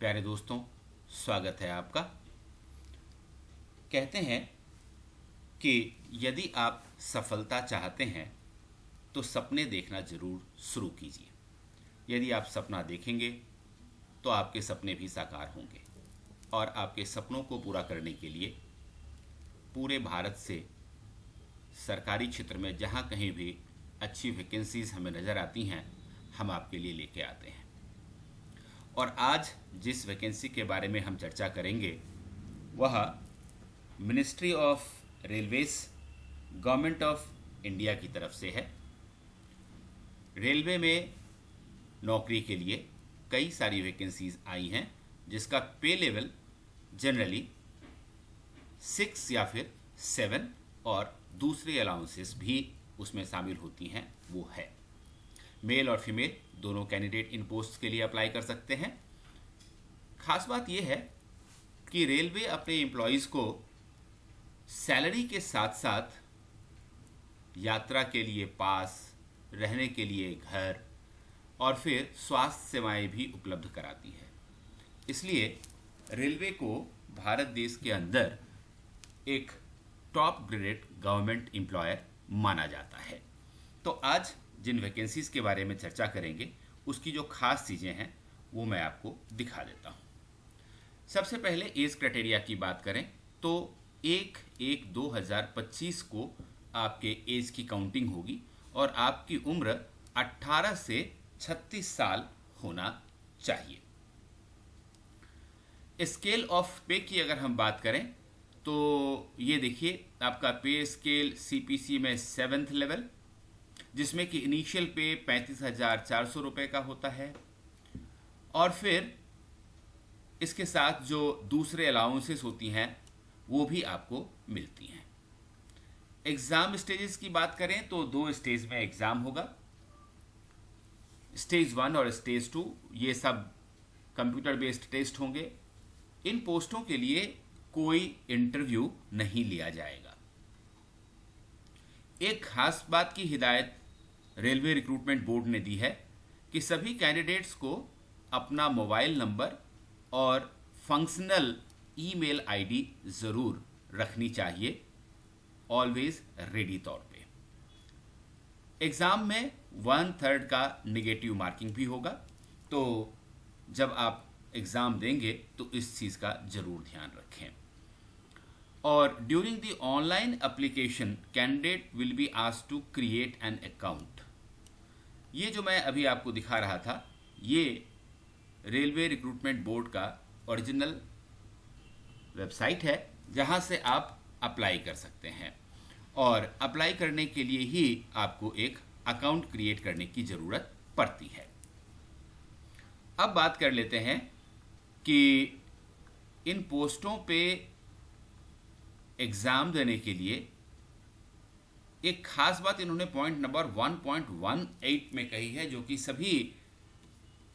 प्यारे दोस्तों, स्वागत है आपका। कहते हैं कि यदि आप सफलता चाहते हैं तो सपने देखना ज़रूर शुरू कीजिए। यदि आप सपना देखेंगे तो आपके सपने भी साकार होंगे और आपके सपनों को पूरा करने के लिए पूरे भारत से सरकारी क्षेत्र में जहाँ कहीं भी अच्छी वैकेंसीज़ हमें नज़र आती हैं, हम आपके लिए लेके आते हैं। और आज जिस वैकेंसी के बारे में हम चर्चा करेंगे वह ministry of railways, government of India की तरफ से है। रेलवे में नौकरी के लिए कई सारी वैकेंसीज आई हैं, जिसका पे लेवल जनरली 6 या फिर 7 और दूसरे अलाउंसेस भी उसमें शामिल होती हैं, वो है। मेल और फीमेल दोनों कैंडिडेट इन पोस्ट के लिए अप्लाई कर सकते हैं। खास बात यह है कि रेलवे अपने एम्प्लॉयज़ को सैलरी के साथ साथ यात्रा के लिए पास, रहने के लिए घर और फिर स्वास्थ्य सेवाएं भी उपलब्ध कराती है। इसलिए रेलवे को भारत देश के अंदर एक टॉप ग्रेडेड गवर्नमेंट एम्प्लॉयर माना जाता है। तो आज जिन वैकेंसीज के बारे में चर्चा करेंगे उसकी जो खास चीज़ें हैं वो मैं आपको दिखा देता हूँ। सबसे पहले एज क्राइटेरिया की बात करें तो 1/1/2025 को आपके एज की काउंटिंग होगी और आपकी उम्र 18 से 36 साल होना चाहिए। स्केल ऑफ पे की अगर हम बात करें तो ये देखिए, आपका पे स्केल सीपीसी में 7th लेवल, जिसमें कि इनिशियल पे 35,400 रुपये का होता है और फिर इसके साथ जो दूसरे अलाउंसेस होती हैं वो भी आपको मिलती हैं। एग्ज़ाम स्टेजेस की बात करें तो 2 स्टेज में एग्ज़ाम होगा। स्टेज 1 और स्टेज 2 ये सब कंप्यूटर बेस्ड टेस्ट होंगे। इन पोस्टों के लिए कोई इंटरव्यू नहीं लिया जाएगा। एक खास बात की हिदायत रेलवे रिक्रूटमेंट बोर्ड ने दी है कि सभी कैंडिडेट्स को अपना मोबाइल नंबर और फंक्शनल ईमेल आईडी ज़रूर रखनी चाहिए, ऑलवेज रेडी तौर पे। एग्ज़ाम में 1/3 का नेगेटिव मार्किंग भी होगा, तो जब आप एग्ज़ाम देंगे तो इस चीज़ का ज़रूर ध्यान रखें। और during the online application candidate will be asked to create an account. ये जो मैं अभी आपको दिखा रहा था ये रेलवे रिक्रूटमेंट बोर्ड का ओरिजिनल वेबसाइट है, जहां से आप अप्लाई कर सकते हैं और अप्लाई करने के लिए ही आपको एक अकाउंट क्रिएट करने की ज़रूरत पड़ती है। अब बात कर लेते हैं कि इन पोस्टों पे एग्ज़ाम देने के लिए एक खास बात इन्होंने पॉइंट नंबर 1.18 में कही है, जो कि सभी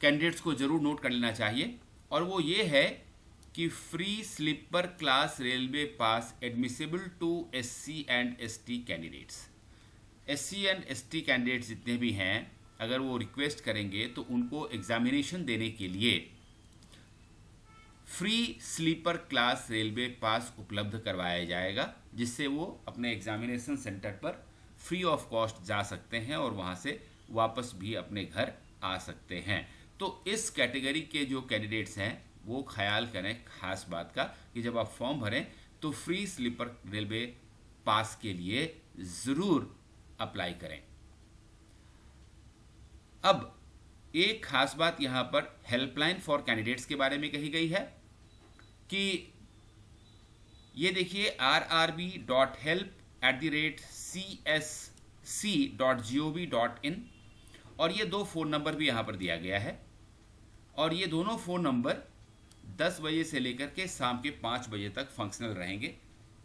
कैंडिडेट्स को ज़रूर नोट कर लेना चाहिए, और वो ये है कि free sleeper class railway pass admissible to SC and ST candidates. SC and ST candidates जितने भी हैं, अगर वो रिक्वेस्ट करेंगे तो उनको एग्जामिनेशन देने के लिए फ्री स्लीपर क्लास रेलवे पास उपलब्ध करवाया जाएगा, जिससे वो अपने एग्जामिनेशन सेंटर पर फ्री ऑफ कॉस्ट जा सकते हैं और वहाँ से वापस भी अपने घर आ सकते हैं। तो इस कैटेगरी के जो कैंडिडेट्स हैं वो ख्याल करें खास बात का कि जब आप फॉर्म भरें तो फ्री स्लीपर रेलवे पास के लिए ज़रूर अप्लाई करें। अब एक खास बात यहाँ पर हेल्पलाइन फॉर कैंडिडेट्स के बारे में कही गई है कि ये देखिए rrb.help@csc.gov.in, और ये 2 फ़ोन नंबर भी यहाँ पर दिया गया है, और ये दोनों फ़ोन नंबर 10 बजे से लेकर के शाम के 5 बजे तक फंक्शनल रहेंगे।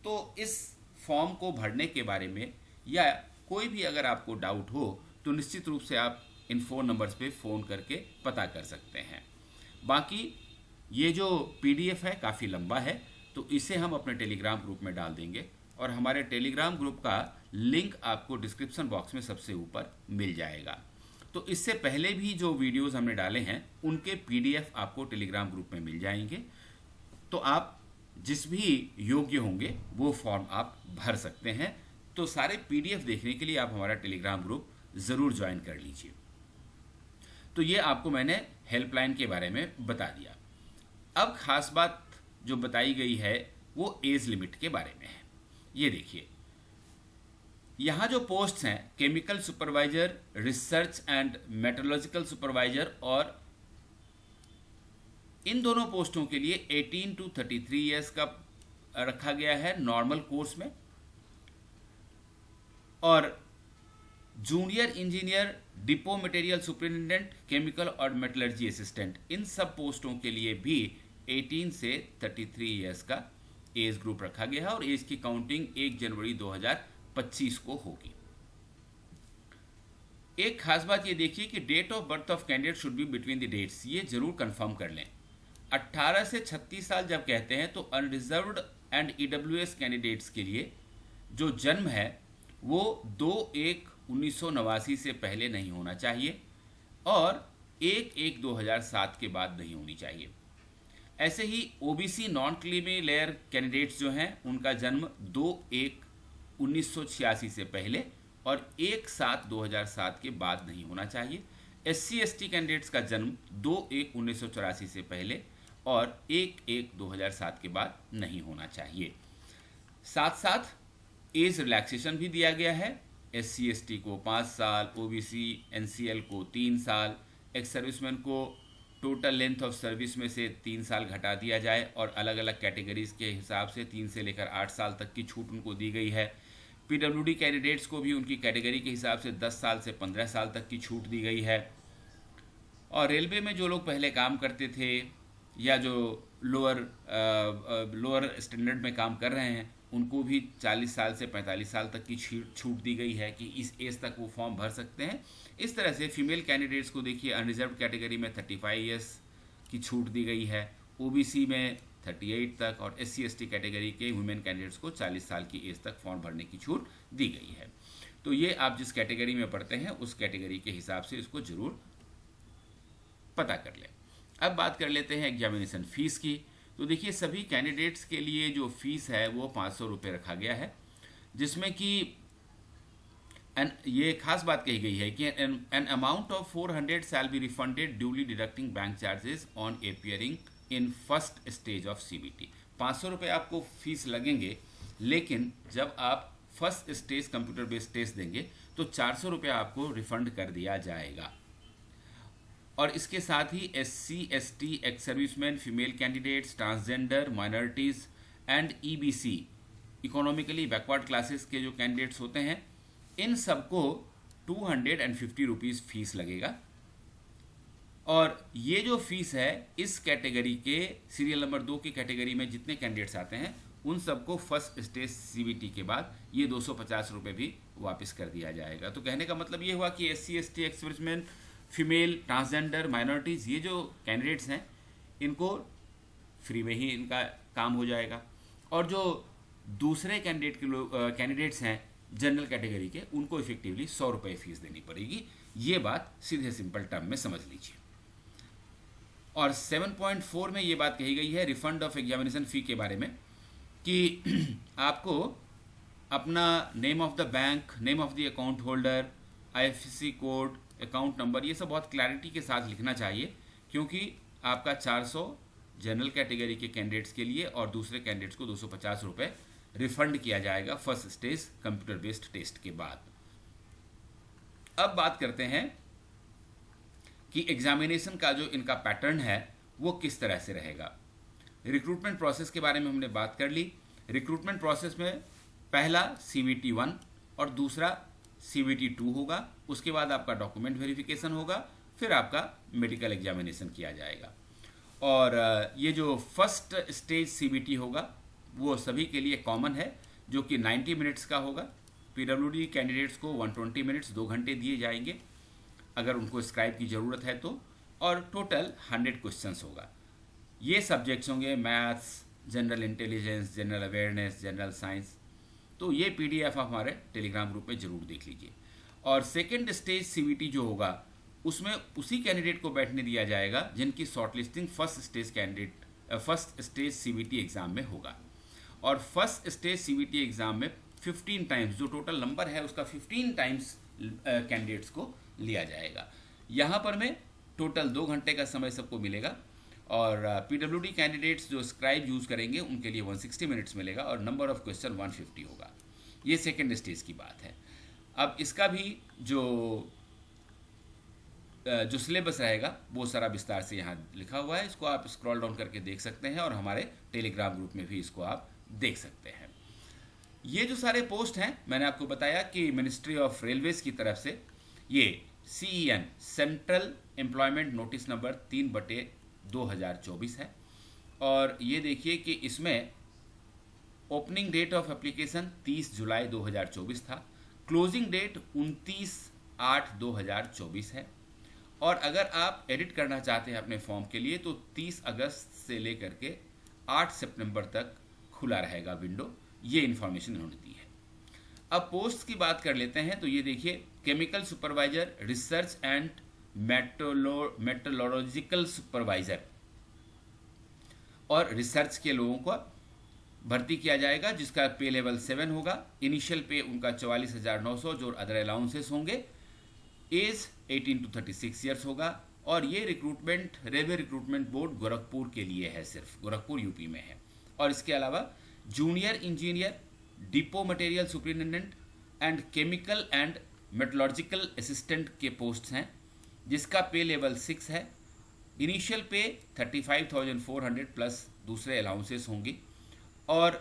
तो इस फॉर्म को भरने के बारे में या कोई भी अगर आपको डाउट हो तो निश्चित रूप से आप इन फ़ोन नंबर्स पे फ़ोन करके पता कर सकते हैं। बाकी ये जो PDF है काफ़ी लंबा है, तो इसे हम अपने टेलीग्राम ग्रुप में डाल देंगे, और हमारे टेलीग्राम ग्रुप का लिंक आपको डिस्क्रिप्शन बॉक्स में सबसे ऊपर मिल जाएगा। तो इससे पहले भी जो वीडियोस हमने डाले हैं उनके पीडीएफ आपको टेलीग्राम ग्रुप में मिल जाएंगे। तो आप जिस भी योग्य होंगे वो फॉर्म आप भर सकते हैं। तो सारे पीडीएफ देखने के लिए आप हमारा टेलीग्राम ग्रुप ज़रूर ज्वाइन कर लीजिए। तो ये आपको मैंने हेल्पलाइन के बारे में बता दिया। अब खास बात जो बताई गई है वो एज लिमिट के बारे में है। ये देखिए, यहाँ जो पोस्ट्स हैं chemical supervisor, research and metrological supervisor, और इन दोनों पोस्टों के लिए 18 to 33 ईयर्स का रखा गया है नॉर्मल कोर्स में। और junior engineer, depot material superintendent, chemical और मेटलर्जी असिस्टेंट, इन सब पोस्टों के लिए भी 18 से 33 ईयर्स का एज ग्रुप रखा गया है और एज की काउंटिंग 1 जनवरी 2025 को होगी। एक खास बात ये देखिए कि date of birth of candidate should be between the dates, ये जरूर कंफर्म कर लें। 18 से 36 साल जब कहते हैं तो अनरिजर्व्ड एंड ईडब्ल्यूएस कैंडिडेट्स के लिए जो जन्म है वो 2/1/1989 से पहले नहीं होना चाहिए और 1/1/2007 के बाद नहीं होनी चाहिए। ऐसे ही OBC non creamy layer candidates जो हैं उनका जन्म 2/1/1986 से पहले और 1/7/2007 के बाद नहीं होना चाहिए। SC/ST कैंडिडेट्स का जन्म 2/1/1984 से पहले और 1/1/2007 के बाद नहीं होना चाहिए। साथ साथ एज रिलैक्सेशन भी दिया गया है। SC/ST को 5 साल, OBC NCL को 3 साल, एक्स सर्विसमैन को टोटल लेंथ ऑफ सर्विस में से 3 साल घटा दिया जाए और अलग अलग कैटेगरीज के हिसाब से 3 से लेकर 8 साल तक की छूट उनको दी गई है। PWD कैंडिडेट्स को भी उनकी कैटेगरी के हिसाब से 10 साल से 15 साल तक की छूट दी गई है। और रेलवे में जो लोग पहले काम करते थे या जो लोअर स्टैंडर्ड में काम कर रहे हैं उनको भी 40 साल से 45 साल तक की छूट दी गई है कि इस एज तक वो फॉर्म भर सकते हैं। इस तरह से फीमेल कैंडिडेट्स को देखिए अनरिजर्व कैटेगरी में 35 ईयर्स की छूट दी गई है, OBC में 38 तक और SC/ST कैटेगरी के वुमेन कैंडिडेट्स को 40 साल की एज तक फॉर्म भरने की छूट दी गई है। तो ये आप जिस कैटेगरी में पढ़ते हैं उस कैटेगरी के हिसाब से इसको जरूर पता कर लें। अब बात कर लेते हैं एग्जामिनेशन फीस की। तो देखिए सभी कैंडिडेट्स के लिए जो फीस है वो 500 रुपये रखा गया है, जिसमें कि ये खास बात कही गई है कि an amount of 400 shall be refunded duly deducting bank charges on appearing in first stage of CBT। 500 रुपये आपको फीस लगेंगे, लेकिन जब आप first stage computer based test देंगे तो 400 रुपये आपको रिफंड कर दिया जाएगा। और इसके साथ ही SC/ST, ex serviceman, female candidates, transgender, minorities and EBC economically backward classes के जो कैंडिडेट्स होते हैं इन सबको 250 रुपीज़ फीस लगेगा। और ये जो फीस है इस कैटेगरी के सीरियल नंबर 2 की कैटेगरी में जितने कैंडिडेट्स आते हैं उन सबको फर्स्ट स्टेज CBT के बाद ये 250 रुपये भी वापस कर दिया जाएगा। तो कहने का मतलब ये हुआ कि SC/ST, ex serviceman, female, transgender, minorities ये जो कैंडिडेट्स हैं इनको फ्री में ही इनका काम हो जाएगा। और जो दूसरे कैंडिडेट्स हैं जनरल कैटेगरी के उनको इफेक्टिवली 100 रुपये फीस देनी पड़ेगी। ये बात सीधे सिंपल टर्म में समझ लीजिए। और 7.4 में ये बात कही गई है रिफंड ऑफ एग्जामिनेशन फ़ी के बारे में कि आपको अपना name of the bank, name of the account holder, IFSC code, account number, ये सब बहुत क्लैरिटी के साथ लिखना चाहिए, क्योंकि आपका 400 जनरल कैटेगरी के कैंडिडेट्स के लिए और दूसरे कैंडिडेट्स को 250 रुपये रिफंड किया जाएगा first stage computer based test के बाद। अब बात करते हैं कि एग्जामिनेशन का जो इनका पैटर्न है वो किस तरह से रहेगा। रिक्रूटमेंट प्रोसेस के बारे में हमने बात कर ली। रिक्रूटमेंट प्रोसेस में पहला CBT 1 और दूसरा CBT 2 होगा। उसके बाद आपका डॉक्यूमेंट वेरिफिकेशन होगा, फिर आपका मेडिकल एग्जामिनेशन किया जाएगा। और ये जो फर्स्ट स्टेज CBT होगा वो सभी के लिए कॉमन है, जो कि 90 मिनट्स का होगा। PWD कैंडिडेट्स को 120 मिनट्स 2 घंटे दिए जाएंगे अगर उनको स्क्राइब की ज़रूरत है तो, और टोटल 100 क्वेश्चंस होगा। ये सब्जेक्ट्स होंगे maths, general intelligence, general awareness, general science. तो ये PDF आप हमारे टेलीग्राम ग्रुप में ज़रूर देख लीजिए। और सेकेंड स्टेज CBT जो होगा उसमें उसी कैंडिडेट को बैठने दिया जाएगा जिनकी shortlisting first stage CBT exam में होगा। और फर्स्ट स्टेज सीबीटी एग्ज़ाम में 15 टाइम्स, जो टोटल नंबर है उसका 15 टाइम्स कैंडिडेट्स को लिया जाएगा। यहाँ पर में टोटल 2 घंटे का समय सबको मिलेगा, और पीडब्ल्यूडी कैंडिडेट्स जो स्क्राइब यूज़ करेंगे उनके लिए 160 मिनट्स मिलेगा, और नंबर ऑफ क्वेश्चन 150 होगा। ये सेकेंड स्टेज की बात है। अब इसका भी जो सिलेबस रहेगा वो सारा विस्तार से यहाँ लिखा हुआ है, इसको आप स्क्रॉल डाउन करके देख सकते हैं, और हमारे टेलीग्राम ग्रुप में भी इसको आप देख सकते हैं। ये जो सारे पोस्ट हैं मैंने आपको बताया कि मिनिस्ट्री ऑफ रेलवेज की तरफ से ये CEN central employment notice number 3/2024 है, और ये देखिए कि इसमें ओपनिंग डेट ऑफ एप्लीकेशन 30 जुलाई 2024 था, क्लोजिंग डेट 29/8/2024 है, और अगर आप एडिट करना चाहते हैं अपने फॉर्म के लिए तो 30 अगस्त से लेकर के 8 सितंबर तक खुला रहेगा विंडो। ये इन्फॉर्मेशन इन्होंने दी है। अब पोस्ट की बात कर लेते हैं, तो ये देखिए chemical supervisor, research and metrological supervisor और रिसर्च के लोगों को भर्ती किया जाएगा, जिसका पे लेवल 7 होगा। इनिशियल पे उनका 44,900 जो अदर अलाउंसेस होंगे। एज 18 to 36 ईयर्स होगा, और ये recruitment railway recruitment board Gorakhpur के लिए है, सिर्फ गोरखपुर यूपी में है। और इसके अलावा junior engineer, depot material superintendent and chemical and metrological assistant के पोस्ट हैं, जिसका पे लेवल 6 है। इनिशियल पे 35,400 प्लस दूसरे अलाउंसेस होंगी, और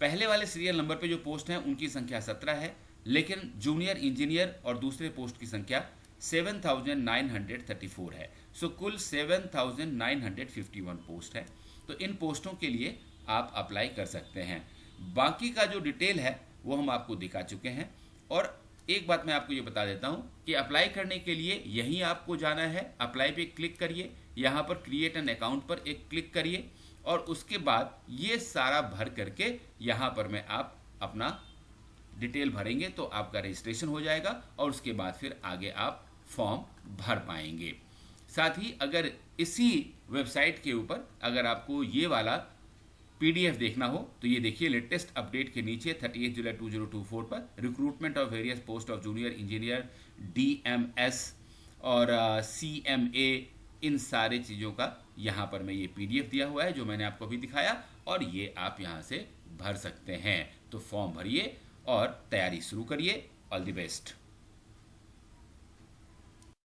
पहले वाले सीरियल नंबर पे जो पोस्ट हैं उनकी संख्या 17 है, लेकिन जूनियर इंजीनियर और दूसरे पोस्ट की संख्या 7,934 है। सो कुल 7,951 पोस्ट है। तो इन पोस्टों के लिए आप अप्लाई कर सकते हैं। बाकी का जो डिटेल है वो हम आपको दिखा चुके हैं। और एक बात मैं आपको ये बता देता हूँ कि अप्लाई करने के लिए यहीं आपको जाना है, अप्लाई पे क्लिक करिए, यहाँ पर क्रिएट एन अकाउंट पर एक क्लिक करिए, और उसके बाद ये सारा भर करके यहाँ पर में आप अपना डिटेल भरेंगे तो आपका रजिस्ट्रेशन हो जाएगा, और उसके बाद फिर आगे आप फॉर्म भर पाएंगे। साथ ही अगर इसी वेबसाइट के ऊपर अगर आपको ये वाला PDF देखना हो तो ये देखिए लेटेस्ट अपडेट के नीचे 38 जुलाई 2024 पर recruitment of various post of junior engineer, DMS और CMA, इन सारे चीज़ों का यहाँ पर मैं ये PDF दिया हुआ है जो मैंने आपको अभी दिखाया, और ये आप यहाँ से भर सकते हैं। तो फॉर्म भरिए और तैयारी शुरू करिए। All the best.